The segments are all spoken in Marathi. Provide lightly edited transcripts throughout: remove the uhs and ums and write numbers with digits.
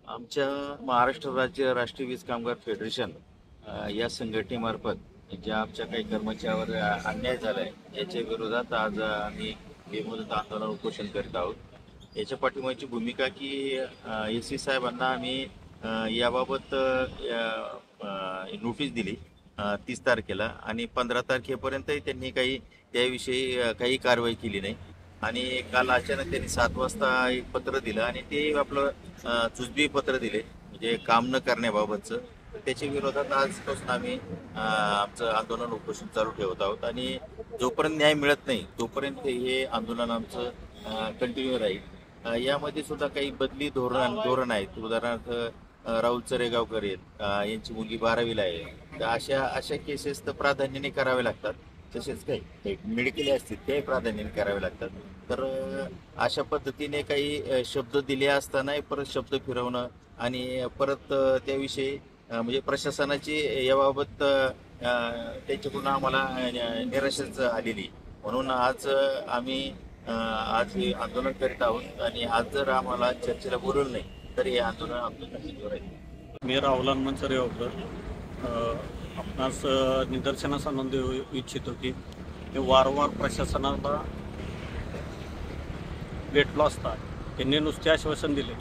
आमच्या महाराष्ट्र राज्य राष्ट्रीय वीज कामगार फेडरेशन या संघटनेमार्फत ज्या आमच्या काही कर्मचाऱ्यावर अन्याय झाला आहे याच्या विरोधात आज आम्ही बेमुदत आंदोलन उपोषण करीत आहोत। याच्या पाठीमागची भूमिका की एस.सी. साहेबांना आम्ही याबाबत नोटीस दिली 30 तारखेला आणि 15 तारखेपर्यंतही त्यांनी काही त्याविषयी काही कारवाई केली नाही आणि काल अचानक त्यांनी 7 वाजता एक पत्र दिलं आणि ते आपलं चुजबी पत्र दिले म्हणजे काम न करण्याबाबतचं। त्याच्या विरोधात आजपासून आम्ही आमचं आंदोलन उपोषण चालू ठेवत आहोत आणि जोपर्यंत न्याय मिळत नाही तोपर्यंत हे आंदोलन आमचं कंटिन्यू राहील। यामध्ये सुद्धा काही बदली धोरण आहेत। उदाहरणार्थ राहुल चरेगावकर आहेत, यांची मुलगी 12वीला आहे, तर अशा केसेस तर प्राधान्याने करावे लागतात। तसेच काही मेडिकल असतील ते प्राधान्याने करावे लागतात। तर अशा पद्धतीने काही शब्द दिले असताना परत शब्द फिरवणं आणि परत त्याविषयी म्हणजे प्रशासनाची याबाबत त्यांच्याकडून आम्हाला निराशाच आलेली, म्हणून आज आम्ही आज हे आंदोलन करीत आहोत आणि आज जर आम्हाला चर्चेला बोलवलं नाही तर हे आंदोलन आपलं कंटिन्यू राहील। मी राहुल हनुमान चरेगावकर आपणास निदर्शनास आणून देऊ इच्छितो की मी वारंवार प्रशासनाला भेटलो असता त्यांनी नुसते आश्वासन दिले।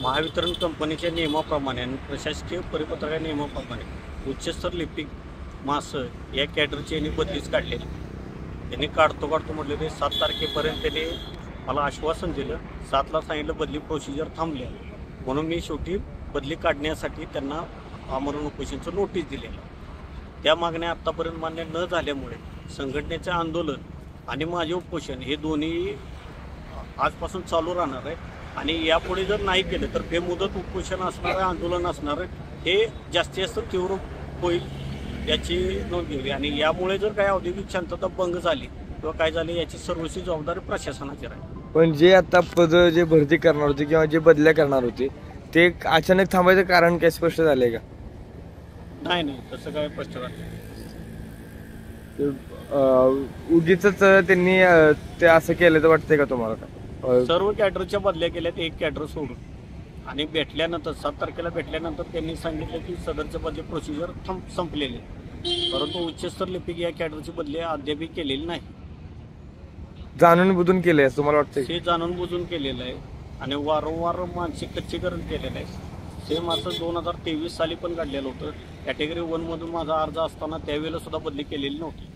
महावितरण कंपनीच्या नियमाप्रमाणे आणि प्रशासकीय परिपत्रका नियमाप्रमाणे उच्चस्तर लिपिक मासं या कॅडरची यांनी बदलीच काढलेली। त्यांनी काढतो म्हटले ते 7 तारखेपर्यंत त्यांनी मला आश्वासन दिलं। 7ला सांगितलं बदली प्रोसिजर थांबल्या, म्हणून मी शेवटी बदली काढण्यासाठी त्यांना आमरण उपोषणचं नोटीस दिलेलं। त्या मागण्या आत्तापर्यंत मान्य न झाल्यामुळे संघटनेचे आंदोलन आणि माझे उपोषण हे दोन्ही आजपासून चालू राहणार आहे आणि यापुढे जर नाही केलं तर बेमुदत उपोषण असणार आहे, आंदोलन असणार आहे, हे जास्तीत जास्त तीव्र होईल याची नोंद घेतली। आणि यामुळे जर काही औद्योगिक शांतता भंग झाली किंवा काय झाले याची सर्वस्वी जबाबदारी प्रशासनाची राहील। पण जे आता पद जे भरती करणार होते किंवा जे बदल्या करणार होते ते अचानक थांबायचं कारण काय स्पष्ट झालंय का? नाही तसं काय स्पष्ट झालं। उगीच त्यांनी ते असं केलं तर वाटतंय का तुम्हाला? काय सर्व कॅडरच्या बदल्या केल्यात, एक कॅडर सोडून। आणि भेटल्यानंतर 7 तारखेला भेटल्यानंतर त्यांनी सांगितलं की सदरच्या बदली प्रोसिजर संपलेली, परंतु उच्चस्तर लिपिक या कॅडरची बदली अद्यापही केलेली नाही। जाणून बुजून केले असं तुम्हाला वाटतंय? हे जाणून बुजून केलेलं आहे आणि वारंवार मानसिक कच्चीकरण केलेलं आहे। सेम असं 2023 साली पण काढलेलं होतं। कॅटेगरी 1 मधून माझा अर्ज असताना त्यावेळेला सुद्धा बदली केलेली नव्हती।